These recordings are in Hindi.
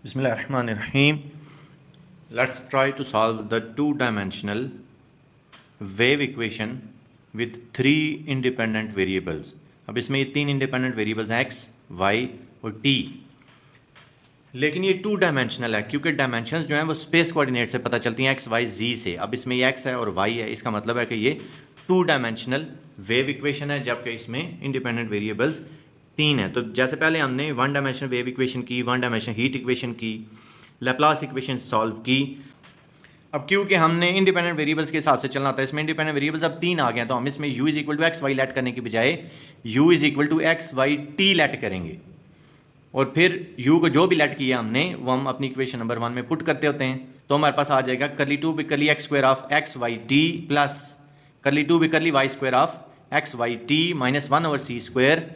Bismillahirrahmanirrahim. Let's try to solve the two-dimensional wave equation with three independent variables. अब इसमें ये तीन इंडिपेंडेंट वेरिएबल्स हैं x, y और t, लेकिन ये टू डायमेंशनल है क्योंकि डायमेंशंस जो हैं वो स्पेस कोऑर्डिनेट से पता चलती हैं x, y, z से। अब इसमें ये x है और y है, इसका मतलब है कि ये टू डायमेंशनल वेव इक्वेशन है, जबकि इसमें इंडिपेंडेंट वेरिएबल्स तीन है। तो जैसे पहले हमने वन डायमेंशनल वेव इक्वेशन की, वन डायमेंशनल हीट इक्वेशन की, लैप्लास इक्वेशन सॉल्व की। अब क्योंकि हमने इंडिपेंडेंट वेरिएबल्स के हिसाब से चलना था, इसमें इंडिपेंडेंट वेरिएबल्स अब तीन आ गए हैं, तो हम इसमें u is equal to x Y let करने की बजाय u is equal to x Y T let करेंगे। और फिर u को जो भी लेट किया हमने वो हम अपनी इक्वेशन नंबर 1 में पुट करते होते हैं, तो हमारे पास आ जाएगा curly two B curly X square of X Y T plus curly two B curly Y square of X Y T minus 1 over C square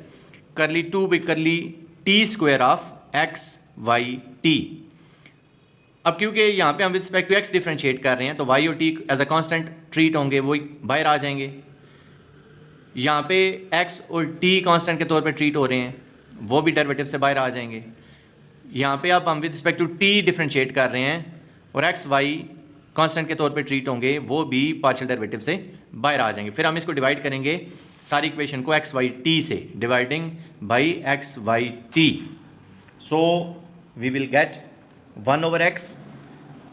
curly two B curly T square of X Y T. अब क्योंकि यहाँ पे हम with respect to X differentiate कर रहे हैं, तो वाई और T as a constant treat होंगे, वो बाहर आ जाएंगे। यहाँ पे एक्स और टी कांस्टेंट के तौर पे ट्रीट हो रहे हैं, वो भी डेरिवेटिव से बाहर आ जाएंगे। यहाँ पे अब हम with respect to T differentiate कर रहे हैं और एक्स वाई कांस्टेंट के तौर पे ट्रीट होंगे, वो भी पार्शियल डेरिवेटिव से बाहर आ जाएंगे। फिर हम इसको डिवाइड करेंगे सारी इक्वेशन को एक्स वाई टी से, dividing by X Y T. So we will get 1 over X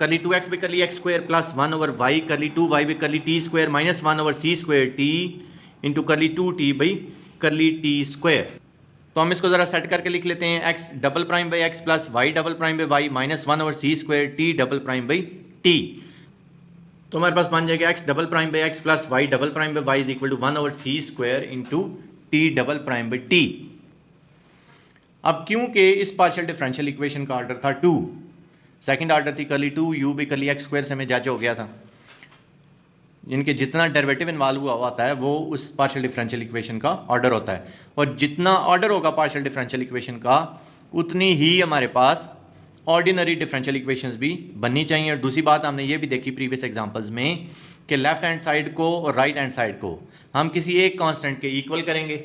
curly 2x भी curly X square plus 1 over Y curly 2y भी curly T square minus 1 over C square T into curly 2t by करली टी स्क्वायर। तो हम इसको ज़रा सेट करके लिख लेते हैं, x double prime by X plus Y double prime by Y minus 1 over C square T double prime by T. तो हमारे पास बन जाएगा x double prime by X plus Y double prime by Y is equal to 1 over C square into T double prime by T. अब क्योंकि इस पार्शियल डिफरेंशियल इक्वेशन का ऑर्डर था 2, सेकंड ऑर्डर थी करली 2 u भी करली एक्स स्क्वायर से हमें जज हो गया था, इनके जितना डेरिवेटिव इन्वॉल्व हुआ होता है वो उस पार्शियल डिफरेंशियल इक्वेशन का ऑर्डर होता है, और जितना ऑर्डर होगा पार्शियल डिफरेंशियल इक्वेशन का उतनी ही हमारे पास ऑर्डिनरी डिफरेंशियल इक्वेशंस भी बननी चाहिए। और दूसरी बात हमने ये भी देखी प्रीवियस एग्जांपल्स में कि लेफ्ट हैंड साइड को और राइट हैंड साइड को हम किसी एक कांस्टेंट के इक्वल करेंगे।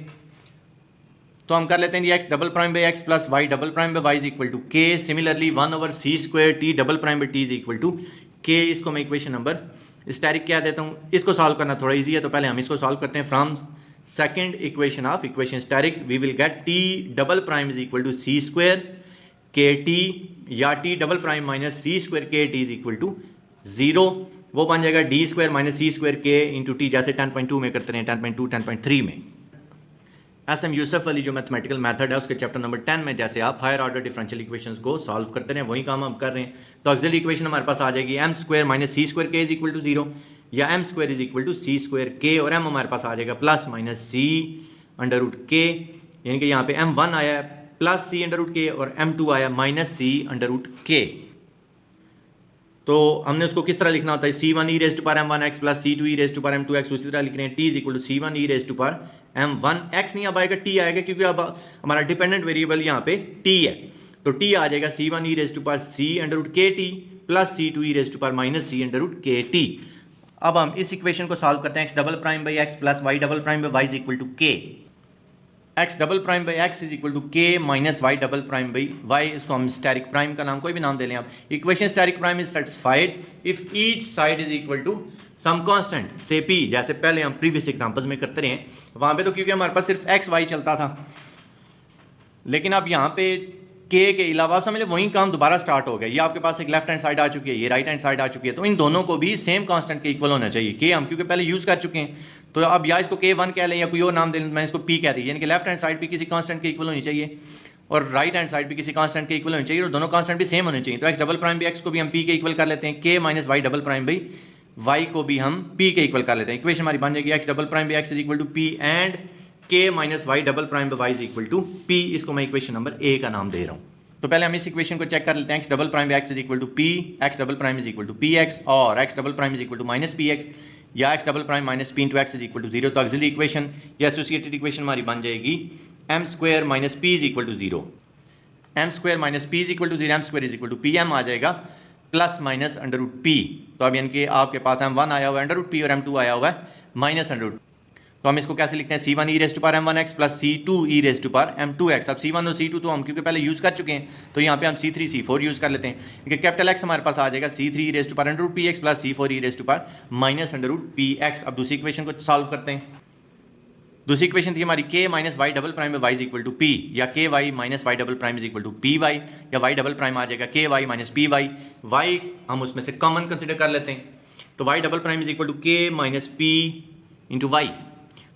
तो हम कर लेते हैं X double prime by X plus Y double prime by Y is equal to K. Similarly 1 over C square T double prime by T is equal to K. इसको मैं इक्वेशन नंबर स्टैटिक क्या देता हूँ, इसको सॉल्व करना थोड़ा इजी है, तो पहले हम इसको सॉल्व करते हैं। From second equation of equation static we will get T double prime is equal to C square K T या T double prime minus C square K T is equal to 0। वो बन जाएगा D square minus C square K into T, जैसे 10.2 में करते हैं, 10.2 10.3 में। एस.एम. यूसुफ अली जो मैथमेटिकल मेथड है उसके चैप्टर नंबर 10 में जैसे आप हायर ऑर्डर डिफरेंशियल इक्वेशंस को सॉल्व करते हैं, वही काम हम कर रहे हैं। तो ऑक्सिलरी इक्वेशन हमारे पास आ जाएगी M square minus C square K is equal to 0 या M square is equal to C square K, और एम हमारे पास आ जाएगा plus minus C under root K, यानी कि यहाँ पे m1 आया प्लस सी अंडर रूट के और m2 आया माइनस सी अंडर रूट के। तो हमने उसको किस तरह लिखना होता है, c1 e raise to power m1x plus c2 e raise to power m2x, उसी तरह लिख रहे हैं t is equal to c1 e raise to power m1x, नहीं अब आएगा t आएगा क्योंकि अब हमारा डिपेंडेंट वेरिएबल यहाँ पे t है, तो t आ जाएगा c1 e raise to power c under root K T plus c2 e raise to power minus c under root K T. अब हम इस इक्वेशन को सॉल्व करते हैं, x double prime by X plus Y double prime by Y is equal to K. X double prime by X is equal to K minus Y double prime by Y, इसको हम स्टैटिक प्राइम का नाम कोई भी नाम दे लें आप। Equation static prime is satisfied if each side is equal to some constant से p, जैसे पहले हम प्रीवियस एग्जांपल्स में करते रहे। वहाँ पे तो क्योंकि हमारे पास सिर्फ एक्स वाई चलता था, लेकिन अब यहाँ पे k के अलावा आप समझ लें वही काम दोबारा स्टार्ट हो गया। ये आपके पास एक लेफ्ट हैंड साइड आ चुकी है, ये राइट हैंड साइड आ चुकी है, तो इन दोनों को भी सेम कांस्टेंट के इक्वल होना चाहिए। k हम क्योंकि पहले यूज़ कर चुके हैं, तो अब या इसको k1 कह लें या कोई और नाम दे लें, मैं इसको p कह दी, यानी कि लेफ्ट हैंड साइड भी किसी कांस्टेंट के इक्वल होनी चाहिए और राइट हैंड साइड भी किसी कांस्टेंट के इक्वल होनी चाहिए, और दोनों कांस्टेंट भी सेम होने चाहिए। तो x double prime by x को भी हम p के इक्वल कर लेते हैं, k minus Y double prime by Y को भी हम p के इक्वल कर लेते हैं। इक्वेशन हमारी बन जाएगी X double prime by X is equal to p and k minus Y double prime by Y is equal to p। इसको मैं इक्वेशन नंबर a का नाम दे रहा हूँ। तो पहले हम इस इक्वेशन को चेक कर लेते हैं, X double prime by X is equal to p, X double prime is equal to px और X double prime is equal to minus px या X double prime minus p into X is equal to 0। तो ऑक्सिलरी इक्वेशन या एसोसिएटेड इक्वेशन हमारी बन जाएगी M square minus p is equal to 0, M square minus p is equal to 0, M square is equal to pm आ जाएगा plus minus under root p। तो अब यानी कि आपके पास m1 आया हुआ है अंडर रूट p और m2 आया हुआ है माइनस अंडर रूट। तो हम इसको कैसे लिखते हैं, c1 e raise to power m1x plus c2 e raise to power m2x। अब c1 और c2 तो हम क्योंकि पहले यूज़ कर चुके हैं, तो यहाँ पे हम c3 c4 यूज़ कर लेते हैं, क्योंकि कैपिटल X हमारे पास आ जाएगा c3 e raise to power √px plus c4 e raise to power minus √px। अब दूसरी इक्वेशन को सॉल्व करते हैं। दूसरी इक्वेशन थी हमारी k minus Y double prime y is equal to p, या k y minus Y double prime is equal to P Y, या y डबल प्राइम आ जाएगा k y minus P Y. y हम उसमें से कॉमन कंसिडर कर लेते हैं, तो y double prime is equal to k minus P into Y.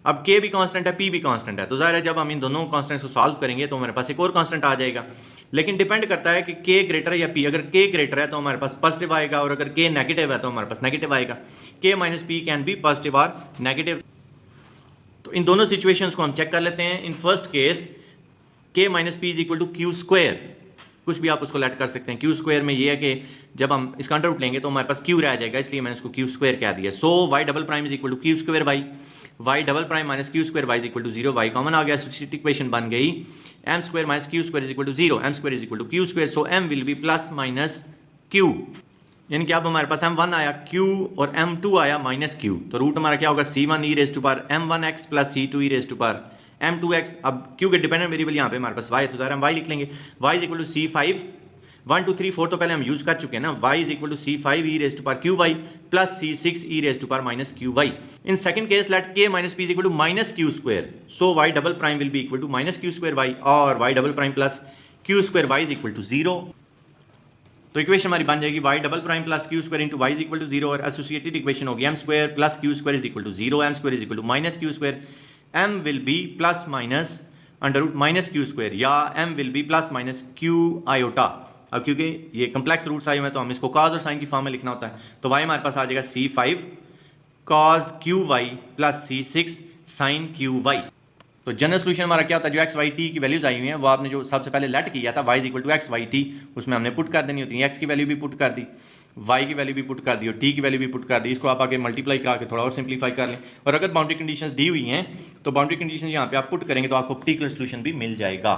अब k भी कांस्टेंट है, p भी कांस्टेंट है, तो ज़ाहिर है जब हम इन दोनों कांस्टेंट्स को सॉल्व करेंगे तो हमारे पास एक और कांस्टेंट आ जाएगा। लेकिन डिपेंड करता है कि k ग्रेटर है या p। अगर k ग्रेटर है तो हमारे पास पॉजिटिव आएगा, और अगर k नेगेटिव है तो हमारे पास नेगेटिव आएगा। k minus P can be positive और नेगेटिव। तो इन दोनों सिचुएशंस को हम चेक कर लेते हैं। In first case k minus P is equal to Q square, कुछ भी आप उसको लेट कर सकते हैं। क्यू स्क्वायर में ये है कि जब हम इसका अंडर रूट लेंगे तो हमारे पास क्यू रह जाएगा, इसलिए मैंने इसको क्यू स्क्वायर कह दिया। So Y double prime is equal to Q square Y, Y double prime minus Q square Y is equal to 0, Y common आ गया, सब्स्टिट्यूट इक्वेशन बन गई M square minus Q square is equal to 0, M square is equal to Q square. So M will be plus minus Q, यानी कि अब हमारे पास m1 आया q और m2 आया माइनस q, तो रूट हमारा क्या होगा c1 e raise to power m1x plus c2 e raise to power m2x। अब q के डिपेंडेंट वेरिएबल यहाँ पे हमारे पास y है, तो ज़रा हम y लिख लेंगे। y is equal to c5, 1 2 3 4 तो पहले हम यूज़ कर चुके हैं ना। y is equal to c5 e raise to power qy plus c6 e raise to power minus qy। In second case let k minus p is equal to minus q square, so y double prime will be equal to minus q square y, और y double prime plus q square y is equal to 0। तो इक्वेशन हमारी बन जाएगी y double prime plus q square into Y is equal to 0, और एसोसिएटेड इक्वेशन होगी m square plus q square is equal to 0, m square is equal to minus Q square. m will be plus minus under root minus Q square, या m will be plus minus q iota. अब क्योंकि ये कम्प्लेक्स रूट्स आए हुए हैं तो हम इसको कॉज और साइन की फॉर्म में लिखना होता है, तो y हमारे पास आ जाएगा c5 cos q y plus c6 sine q y. तो जनरल सोल्यूशन हमारा क्या होता है, जो एक्स वाई टी की वैल्यूज आई हुई हैं वो आपने जो सबसे पहले लेट किया था y is equal to x Y t, उसमें हमने पुट कर देनी होती है। x की वैल्यू भी पुट कर दी, y की वैल्यू भी पुट कर दी, और t की वैल्यू भी पुट कर दी। इसको आप आगे मल्टीप्लाई करा के थोड़ा और सिंप्लीफाई कर लें, और अगर बाउंड्री कंडीशंस दी हुई हैं तो बाउंड्री कंडीशन यहाँ पे आप पुट करेंगे तो आपको पर्टिकुलर सोल्यूशन भी मिल जाएगा।